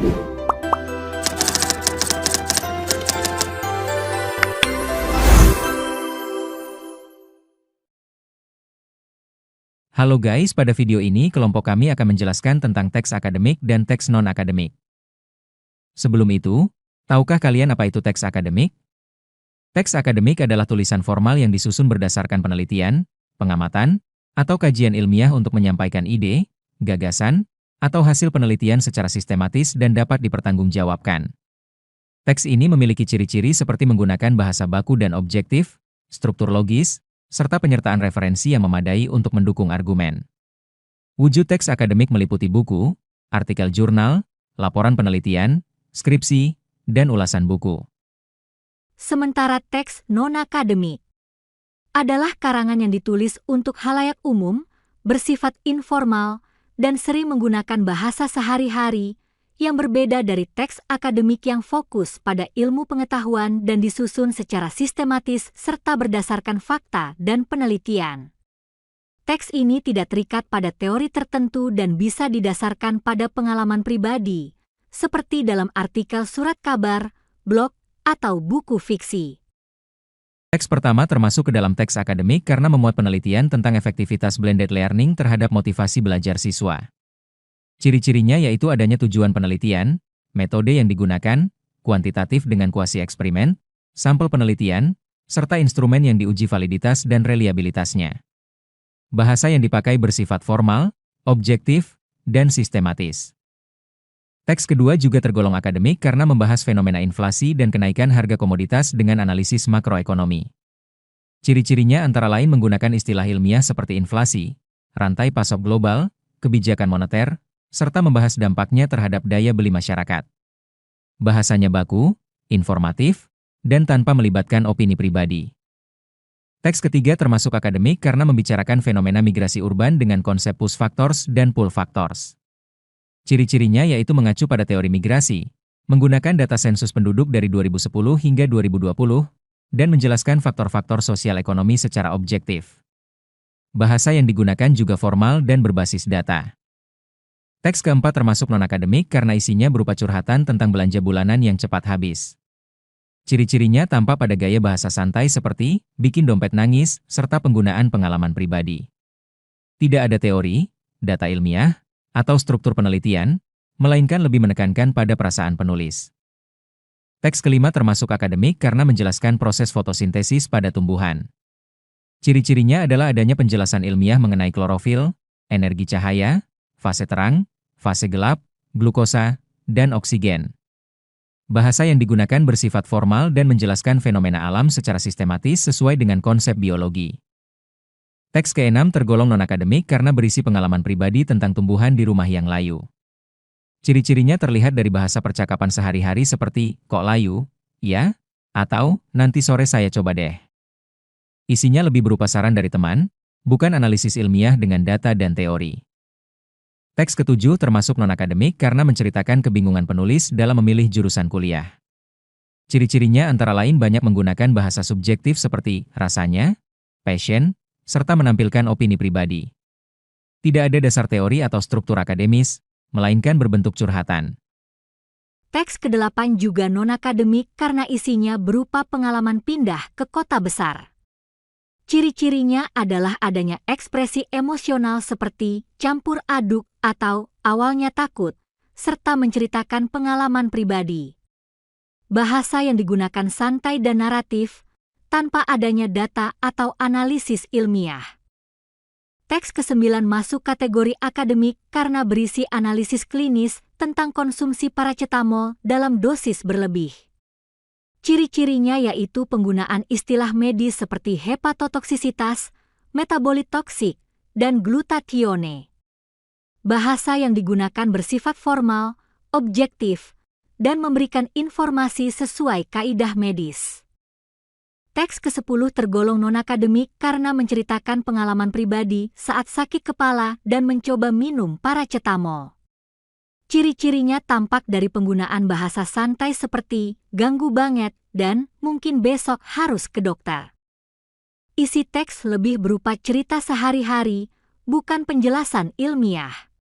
Halo guys, pada video ini kelompok kami akan menjelaskan tentang teks akademik dan teks non-akademik. Sebelum itu, tahukah kalian apa itu teks akademik? Teks akademik adalah tulisan formal yang disusun berdasarkan penelitian, pengamatan, atau kajian ilmiah untuk menyampaikan ide, gagasan, atau hasil penelitian secara sistematis dan dapat dipertanggungjawabkan. Teks ini memiliki ciri-ciri seperti menggunakan bahasa baku dan objektif, struktur logis, serta penyertaan referensi yang memadai untuk mendukung argumen. Wujud teks akademik meliputi buku, artikel jurnal, laporan penelitian, skripsi, dan ulasan buku. Sementara teks non-akademik adalah karangan yang ditulis untuk khalayak umum, bersifat informal, dan sering menggunakan bahasa sehari-hari yang berbeda dari teks akademik yang fokus pada ilmu pengetahuan dan disusun secara sistematis serta berdasarkan fakta dan penelitian. Teks ini tidak terikat pada teori tertentu dan bisa didasarkan pada pengalaman pribadi, seperti dalam artikel surat kabar, blog, atau buku fiksi. Teks pertama termasuk ke dalam teks akademik karena memuat penelitian tentang efektivitas blended learning terhadap motivasi belajar siswa. Ciri-cirinya yaitu adanya tujuan penelitian, metode yang digunakan, kuantitatif dengan kuasi eksperimen, sampel penelitian, serta instrumen yang diuji validitas dan reliabilitasnya. Bahasa yang dipakai bersifat formal, objektif, dan sistematis. Teks kedua juga tergolong akademik karena membahas fenomena inflasi dan kenaikan harga komoditas dengan analisis makroekonomi. Ciri-cirinya antara lain menggunakan istilah ilmiah seperti inflasi, rantai pasok global, kebijakan moneter, serta membahas dampaknya terhadap daya beli masyarakat. Bahasanya baku, informatif, dan tanpa melibatkan opini pribadi. Teks ketiga termasuk akademik karena membicarakan fenomena migrasi urban dengan konsep push factors dan pull factors. Ciri-cirinya yaitu mengacu pada teori migrasi, menggunakan data sensus penduduk dari 2010 hingga 2020, dan menjelaskan faktor-faktor sosial ekonomi secara objektif. Bahasa yang digunakan juga formal dan berbasis data. Teks keempat termasuk non-akademik karena isinya berupa curhatan tentang belanja bulanan yang cepat habis. Ciri-cirinya tampak pada gaya bahasa santai seperti bikin dompet nangis, serta penggunaan pengalaman pribadi. Tidak ada teori, data ilmiah, atau struktur penelitian, melainkan lebih menekankan pada perasaan penulis. Teks kelima termasuk akademik karena menjelaskan proses fotosintesis pada tumbuhan. Ciri-cirinya adalah adanya penjelasan ilmiah mengenai klorofil, energi cahaya, fase terang, fase gelap, glukosa, dan oksigen. Bahasa yang digunakan bersifat formal dan menjelaskan fenomena alam secara sistematis sesuai dengan konsep biologi. Teks keenam tergolong non-akademik karena berisi pengalaman pribadi tentang tumbuhan di rumah yang layu. Ciri-cirinya terlihat dari bahasa percakapan sehari-hari seperti, kok layu? Ya? Atau, nanti sore saya coba deh. Isinya lebih berupa saran dari teman, bukan analisis ilmiah dengan data dan teori. Teks ketujuh termasuk non-akademik karena menceritakan kebingungan penulis dalam memilih jurusan kuliah. Ciri-cirinya antara lain banyak menggunakan bahasa subjektif seperti rasanya, passion, serta menampilkan opini pribadi. Tidak ada dasar teori atau struktur akademis, melainkan berbentuk curhatan. Teks ke-8 juga non-akademik karena isinya berupa pengalaman pindah ke kota besar. Ciri-cirinya adalah adanya ekspresi emosional seperti campur aduk atau awalnya takut, serta menceritakan pengalaman pribadi. Bahasa yang digunakan santai dan naratif, tanpa adanya data atau analisis ilmiah. Teks ke-9 masuk kategori akademik karena berisi analisis klinis tentang konsumsi paracetamol dalam dosis berlebih. Ciri-cirinya yaitu penggunaan istilah medis seperti hepatotoksisitas, metabolit toksik, dan glutatione. Bahasa yang digunakan bersifat formal, objektif, dan memberikan informasi sesuai kaidah medis. Teks ke-10 tergolong non-akademik karena menceritakan pengalaman pribadi saat sakit kepala dan mencoba minum paracetamol. Ciri-cirinya tampak dari penggunaan bahasa santai seperti ganggu banget dan mungkin besok harus ke dokter. Isi teks lebih berupa cerita sehari-hari, bukan penjelasan ilmiah.